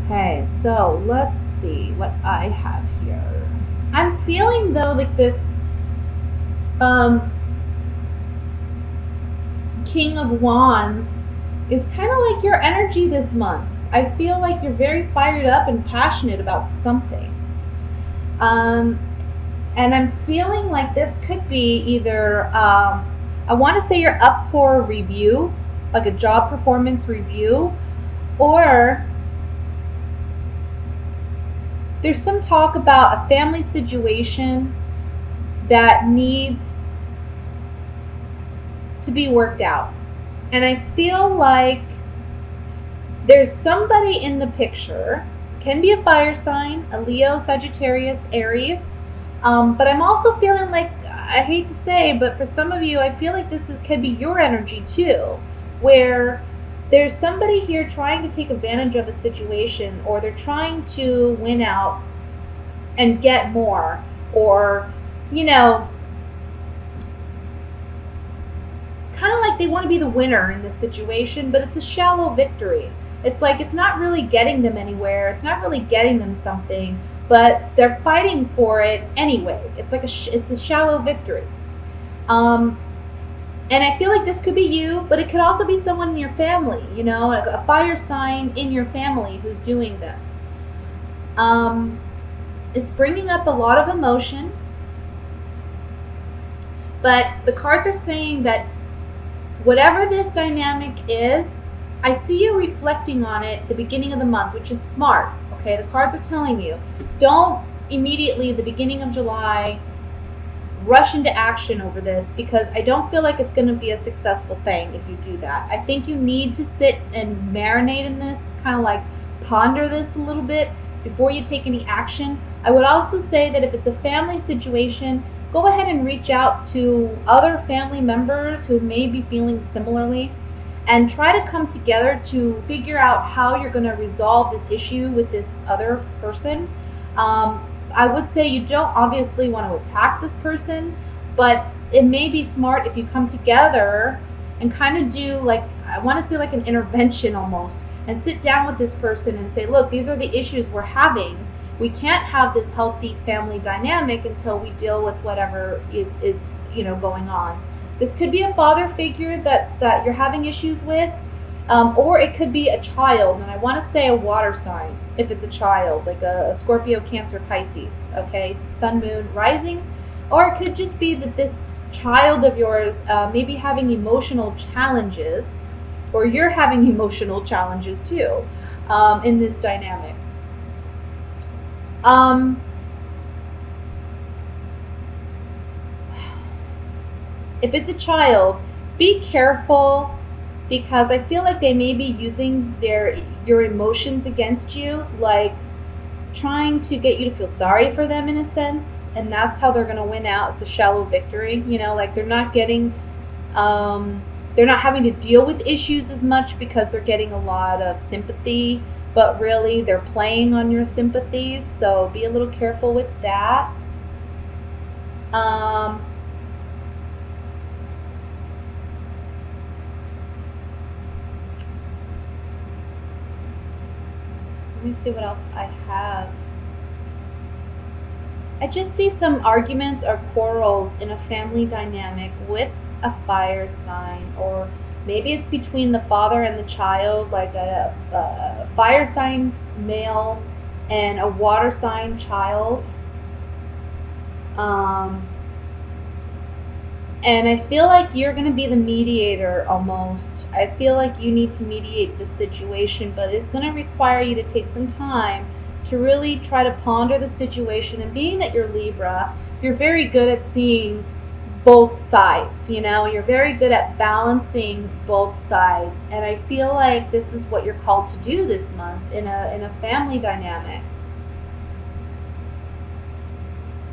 Okay, so let's see what I have here. I'm feeling though like this um King of Wands is kind of like your energy this month. I feel like you're very fired up and passionate about something. Um and I'm feeling like this could be either I want to say you're up for a review, like a job performance review, or there's some talk about a family situation that needs to be worked out. And I feel like there's somebody in the picture, can be a fire sign, a Leo, Sagittarius, Aries. But I'm also feeling like, I hate to say, but for some of you, I feel like could be your energy too, where there's somebody here trying to take advantage of a situation, or they're trying to win out and get more, or, you know, kind of like they want to be the winner in this situation, but it's a shallow victory. It's like it's not really getting them anywhere. It's not really getting them something, but they're fighting for it anyway. It's like it's a shallow victory. Um, and I feel like this could be you, but it could also be someone in your family. You know, like a fire sign in your family who's doing this. Um, it's bringing up a lot of emotion, but the cards are saying that whatever this dynamic is, I see you reflecting on it at the beginning of the month, which is smart. Okay, the cards are telling you don't immediately at the beginning of July rush into action over this, because I don't feel like it's going to be a successful thing if you do that. I think you need to sit and marinate in this, kind of like ponder this a little bit before you take any action. I would also say that if it's a family situation, go ahead and reach out to other family members who may be feeling similarly, and try to come together to figure out how you're going to resolve this issue with this other person. I would say you don't obviously want to attack this person, but it may be smart if you come together and kind of do, like, I want to say like an intervention almost, and sit down with this person and say, look, these are the issues we're having. We can't have this healthy family dynamic until we deal with whatever is going on. This could be a father figure that you're having issues with, or it could be a child, and I want to say a water sign if it's a child, like a Scorpio, Cancer, Pisces, okay, Sun, Moon, Rising. Or it could just be that this child of yours may be having emotional challenges, or you're having emotional challenges too, in this dynamic. Um, if it's a child, be careful, because I feel like they may be using your emotions against you, like trying to get you to feel sorry for them in a sense, and that's how they're going to win out. It's a shallow victory, like they're not having to deal with issues as much because they're getting a lot of sympathy, but really they're playing on your sympathies, so be a little careful with that. Um, Let me see what else I have. I just see some arguments or quarrels in a family dynamic with a fire sign, or maybe it's between the father and the child, like a fire sign male and a water sign child. Um, and I feel like you're going to be the mediator almost. I feel like you need to mediate this situation, but it's going to require you to take some time to really try to ponder the situation. And being that you're Libra, you're very good at seeing both sides, you're very good at balancing both sides. And I feel like this is what you're called to do this month in a family dynamic.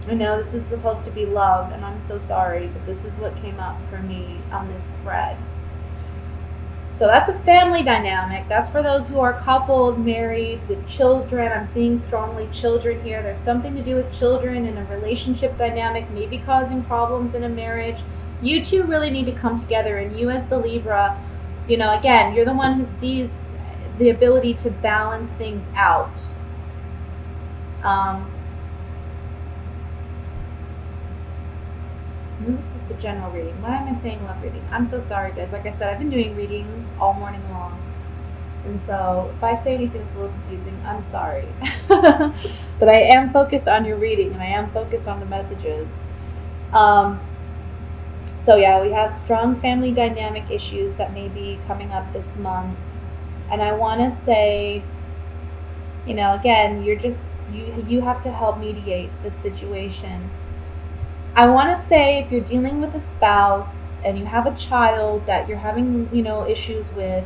I know this is supposed to be love, and I'm so sorry, but this is what came up for me on this spread. So that's a family dynamic. That's for those who are coupled, married, with children. I'm seeing strongly children here. There's something to do with children in a relationship dynamic, maybe causing problems in a marriage. You two really need to come together, and you as the Libra, again, you're the one who sees the ability to balance things out. This is the general reading. Why am I saying love reading? I'm so sorry, guys. Like I said, I've been doing readings all morning long. And so if I say anything that's a little confusing, I'm sorry. But I am focused on your reading, and I am focused on the messages. So yeah, we have strong family dynamic issues that may be coming up this month. And I want to say, again, you have to help mediate this situation. I want to say if you're dealing with a spouse and you have a child that you're having, issues with,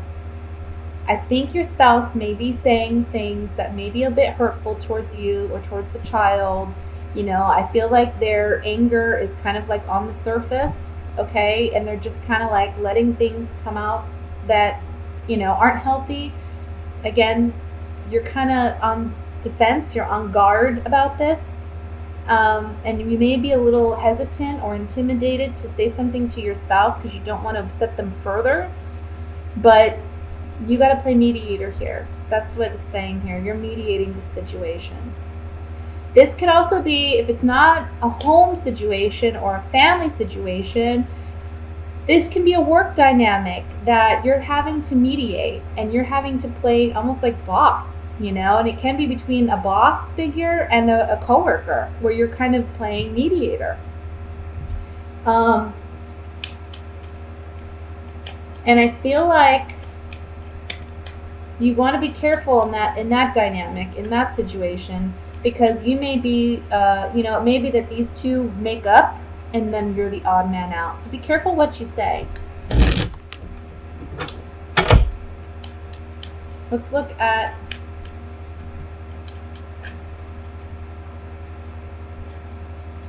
I think your spouse may be saying things that may be a bit hurtful towards you or towards the child. I feel like their anger is kind of like on the surface, okay? And they're just kind of like letting things come out that, aren't healthy. Again, you're kind of on defense, you're on guard about this. And you may be a little hesitant or intimidated to say something to your spouse because you don't want to upset them further. But you got to play mediator here. That's what it's saying here. You're mediating the situation. This could also be, if it's not a home situation or a family situation, this can be a work dynamic that you're having to mediate, and you're having to play almost like boss, and it can be between a boss figure and a coworker where you're kind of playing mediator. And I feel like you want to be careful in that dynamic, in that situation, because you may be, it may be that these two make up and then you're the odd man out. So be careful what you say. Let's look at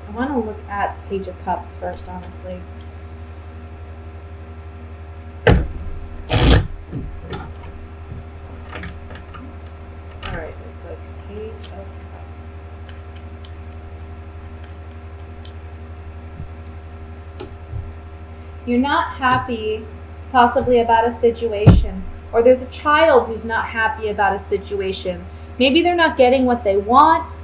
I want to look at the Page of Cups first, honestly. Alright, it's like Page of Cups. You're not happy possibly about a situation, or there's a child who's not happy about a situation. Maybe they're not getting what they want,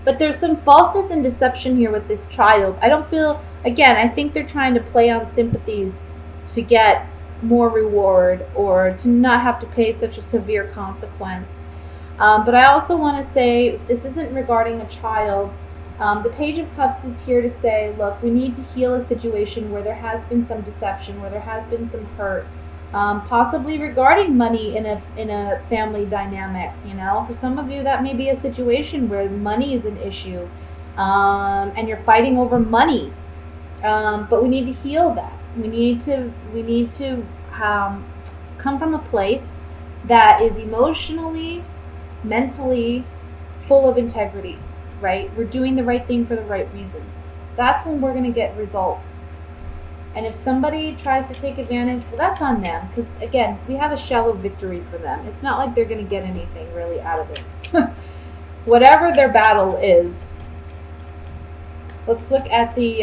but there's some falseness and deception here with this child. I think they're trying to play on sympathies to get more reward or to not have to pay such a severe consequence. But I also want to say, if this isn't regarding a child, the Page of Cups is here to say, look, we need to heal a situation where there has been some deception, where there has been some hurt, possibly regarding money in a family dynamic. For some of you, that may be a situation where money is an issue, and you're fighting over money. But we need to heal that. We need to come from a place that is emotionally, mentally full of integrity. Right? We're doing the right thing for the right reasons. That's when we're going to get results. And if somebody tries to take advantage, well, that's on them. Because, again, we have a shallow victory for them. It's not like they're going to get anything really out of this. Whatever their battle is. Let's look at the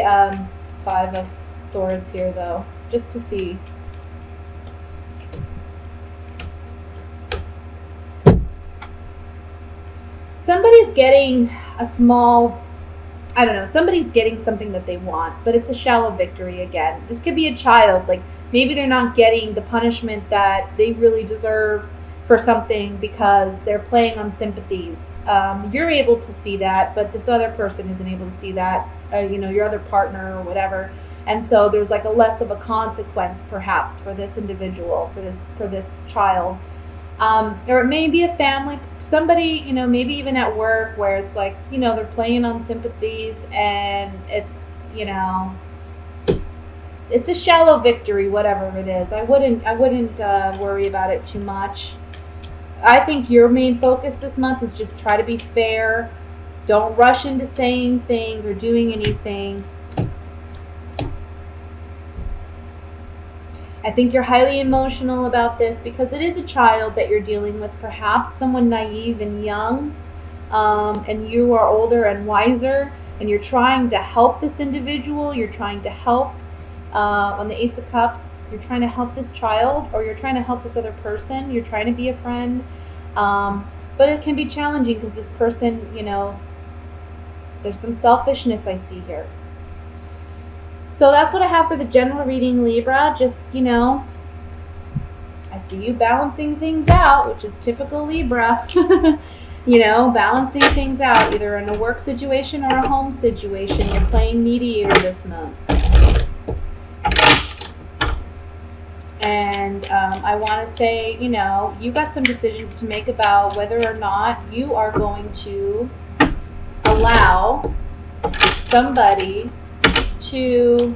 Five of Swords here, though, just to see. Somebody's getting somebody's getting something that they want, but it's a shallow victory again. This could be a child, like maybe they're not getting the punishment that they really deserve for something because they're playing on sympathies. You're able to see that, but this other person isn't able to see that, your other partner or whatever. And so there's like a less of a consequence perhaps for this individual, for this child. Or it may be a family, somebody, maybe even at work where it's like, they're playing on sympathies and it's, it's a shallow victory, whatever it is. I wouldn't worry about it too much. I think your main focus this month is just try to be fair. Don't rush into saying things or doing anything. I think you're highly emotional about this because it is a child that you're dealing with, perhaps someone naive and young, and you are older and wiser, and you're trying to help this individual. You're trying to help. On the Ace of Cups, You're trying to help this child, or you're trying to help this other person. You're trying to be a friend. But it can be challenging because this person, there's some selfishness I see here. So that's what I have for the general reading, Libra. Just, I see you balancing things out, which is typical Libra. Balancing things out, either in a work situation or a home situation. You're playing mediator this month. And I want to say, you got some decisions to make about whether or not you are going to allow somebody to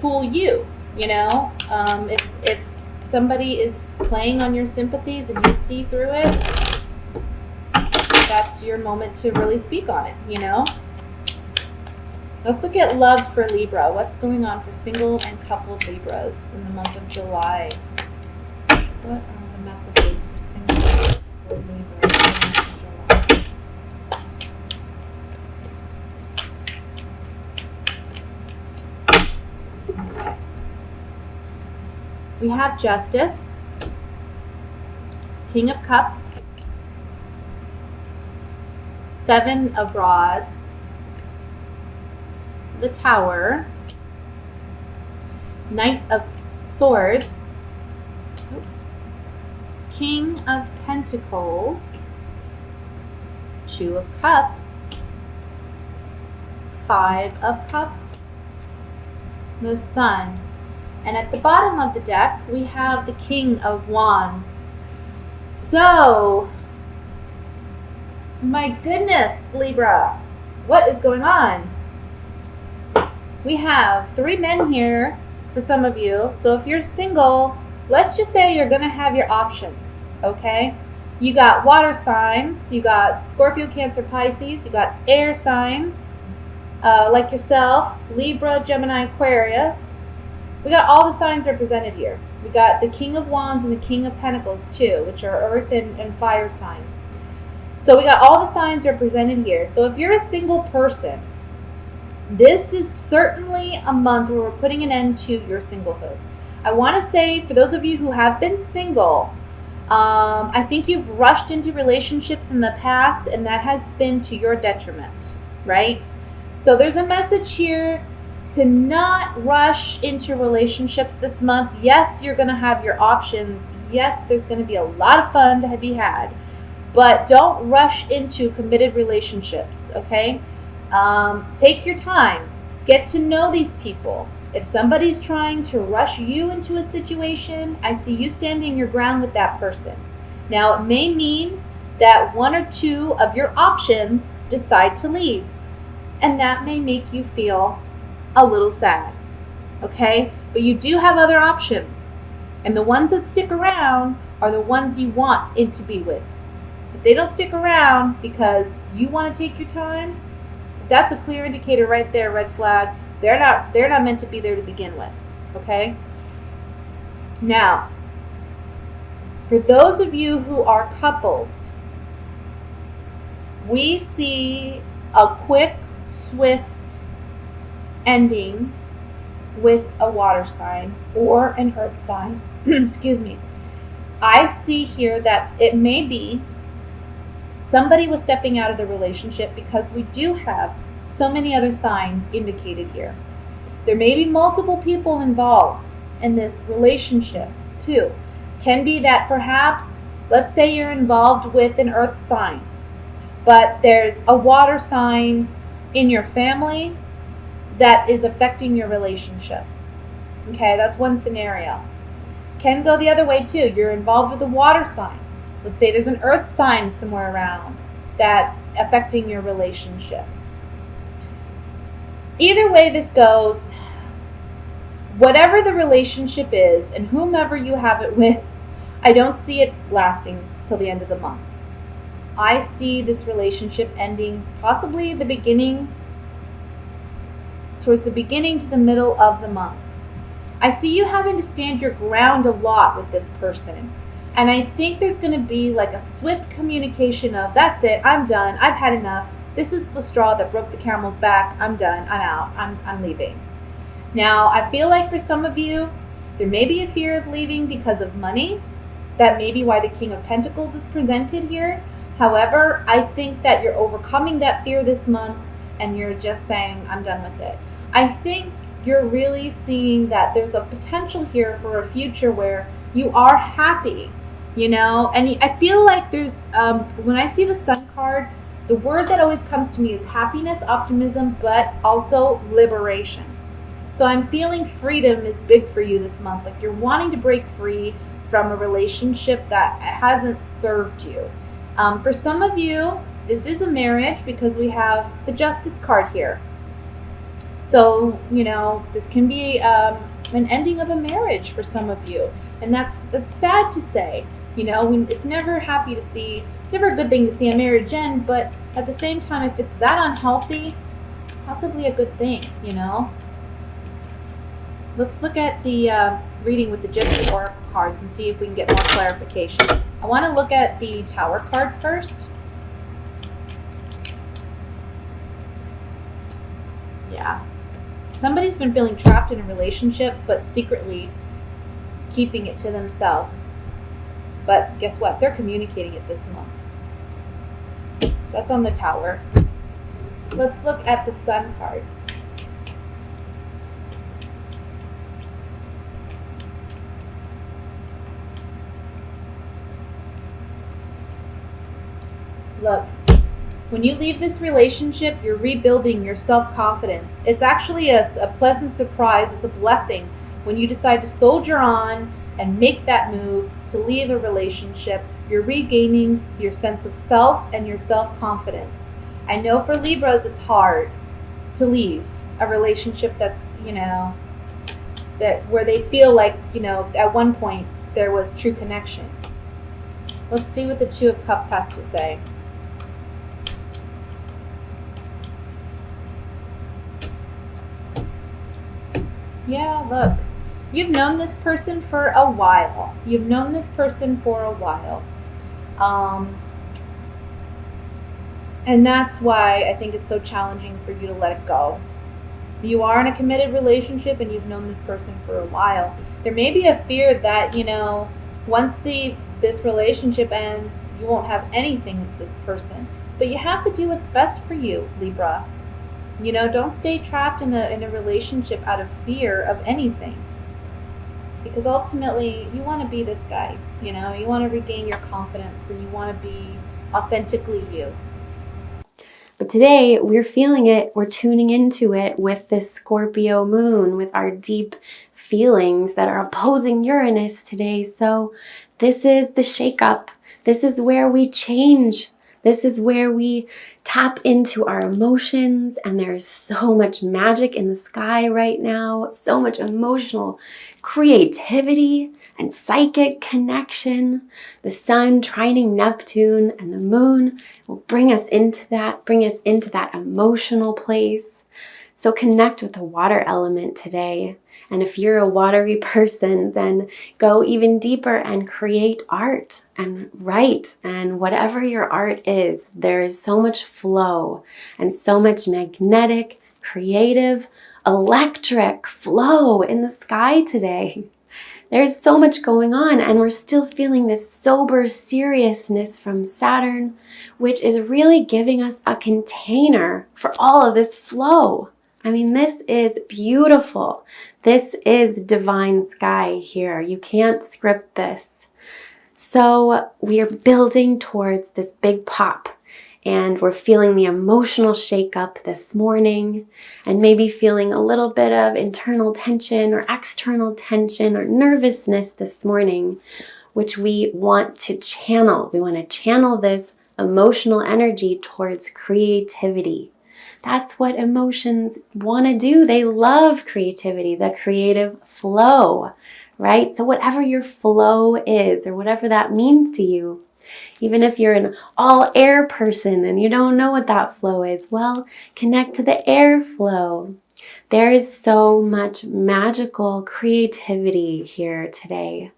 fool you. If somebody is playing on your sympathies and you see through it, that's your moment to really speak on it. Let's look at love for Libra. What's going on for single and coupled Libras in the month of July? What are the messages for single and coupled Libras in the month of July? Okay. We have Justice, King of Cups, Seven of Rods, the Tower, Knight of Swords, King of Pentacles, Two of Cups, Five of Cups, the Sun. And at the bottom of the deck, we have the King of Wands. So, my goodness, Libra, what is going on? We have 3 men here for some of you. So if you're single, let's just say you're going to have your options, okay? You got water signs, you got Scorpio, Cancer, Pisces, you got air signs, like yourself, Libra, Gemini, Aquarius. We got all the signs represented here. We got the King of Wands and the King of Pentacles too, which are earth and fire signs. So we got all the signs represented here. So if you're a single person, this is certainly a month where we're putting an end to your singlehood. I want to say, for those of you who have been single, I think you've rushed into relationships in the past, and that has been to your detriment, right? So there's a message here to not rush into relationships this month. Yes, you're going to have your options. Yes, there's going to be a lot of fun to be had, but don't rush into committed relationships, okay? Take your time. Get to know these people. If somebody's trying to rush you into a situation, I see you standing your ground with that person. Now, it may mean that 1 or 2 of your options decide to leave, and that may make you feel a little sad, okay? But you do have other options, and the ones that stick around are the ones you want it to be with. If they don't stick around because you want to take your time, that's a clear indicator right there, red flag. They're not meant to be there to begin with, okay? Now, for those of you who are coupled, we see a quick, swift ending with a water sign or an earth sign. Excuse me. I see here that it may be somebody was stepping out of the relationship, because we do have so many other signs indicated here. There may be multiple people involved in this relationship too. Can be that perhaps, let's say you're involved with an earth sign, but there's a water sign in your family that is affecting your relationship. Okay, that's one scenario. Can go the other way too. You're involved with a water sign. Let's say there's an earth sign somewhere around that's affecting your relationship. Either way this goes, whatever the relationship is and whomever you have it with, I don't see it lasting till the end of the month. I see this relationship ending possibly towards the beginning to the middle of the month. I see you having to stand your ground a lot with this person. And I think there's going to be like a swift communication of, that's it, I'm done, I've had enough. This is the straw that broke the camel's back. I'm done, I'm out, I'm leaving. Now, I feel like for some of you, There may be a fear of leaving because of money. That may be why the King of Pentacles is presented here. However, I think that you're overcoming that fear this month and you're just saying, I'm done with it. I think you're really seeing that there's a potential here for a future where you are happy, and I feel like there's, when I see the Sun card, the word that always comes to me is happiness, optimism, but also liberation. So I'm feeling freedom is big for you this month. Like you're wanting to break free from a relationship that hasn't served you. For some of you, this is a marriage because we have the Justice card here. So, this can be an ending of a marriage for some of you. And that's sad to say. It's never it's never a good thing to see a marriage end, but at the same time, if it's that unhealthy, it's possibly a good thing, Let's look at the reading with the Gypsy Oracle cards and see if we can get more clarification. I want to look at the Tower card first. Yeah. Somebody's been feeling trapped in a relationship, but secretly keeping it to themselves. But guess what? They're communicating it this month. That's on the Tower. Let's look at the Sun card. Look, when you leave this relationship, you're rebuilding your self-confidence. It's actually a pleasant surprise. It's a blessing when you decide to soldier on and make that move to leave a relationship. You're regaining your sense of self and your self-confidence. I know for Libras, it's hard to leave a relationship that's, that where they feel like, at one point there was true connection. Let's see what the Two of Cups has to say. Yeah, look, you've known this person for a while. And that's why I think it's so challenging for you to let it go. You are in a committed relationship and you've known this person for a while. There may be a fear that, once this relationship ends, you won't have anything with this person. But you have to do what's best for you, Libra. Don't stay trapped in a relationship out of fear of anything. Because ultimately, you want to be this guy. You want to regain your confidence and you want to be authentically you. But today, we're feeling it, we're tuning into it with this Scorpio moon, with our deep feelings that are opposing Uranus today. So this is the shakeup. This is where we change. This is where we tap into our emotions, and there's so much magic in the sky right now, so much emotional creativity and psychic connection. The sun trining Neptune and the moon will bring us into that emotional place. So connect with the water element today. And if you're a watery person, then go even deeper and create art and write. And whatever your art is, there is so much flow and so much magnetic, creative, electric flow in the sky today. There's so much going on, and we're still feeling this sober seriousness from Saturn, which is really giving us a container for all of this flow. I mean, this is beautiful. This is divine sky here. You can't script this. So we are building towards this big pop, and we're feeling the emotional shakeup this morning, and maybe feeling a little bit of internal tension or external tension or nervousness this morning, which we want to channel. We want to channel this emotional energy towards creativity. That's what emotions want to do. They love creativity, the creative flow, right? So whatever your flow is, or whatever that means to you, even if you're an all air person and you don't know what that flow is, well, connect to the air flow. There is so much magical creativity here today.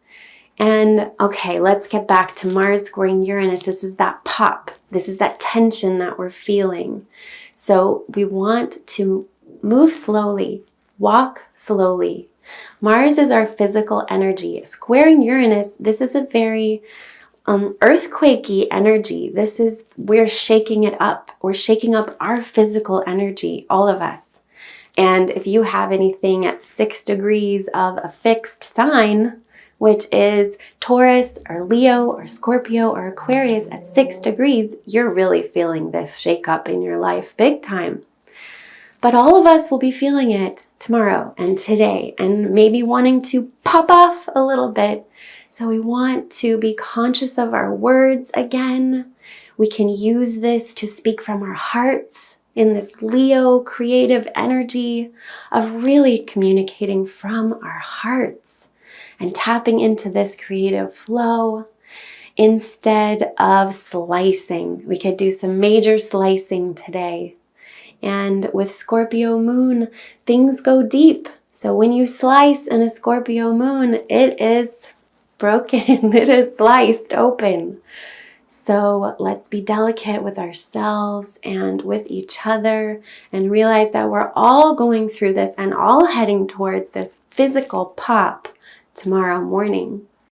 And okay, let's get back to Mars squaring Uranus. This is that pop. This is that tension that we're feeling. So we want to move slowly. Walk slowly. Mars is our physical energy. Squaring Uranus, this is a very earthquakey energy. We're shaking it up. We're shaking up our physical energy, all of us. And if you have anything at 6 degrees of a fixed sign, which is Taurus or Leo or Scorpio or Aquarius at 6 degrees, you're really feeling this shake up in your life big time. But all of us will be feeling it tomorrow and today and maybe wanting to pop off a little bit. So we want to be conscious of our words again. We can use this to speak from our hearts in this Leo creative energy of really communicating from our hearts and tapping into this creative flow instead of slicing. We could do some major slicing today. And with Scorpio moon, things go deep. So when you slice in a Scorpio moon, it is broken. It is sliced open. So let's be delicate with ourselves and with each other and realize that we're all going through this and all heading towards this physical pop tomorrow morning.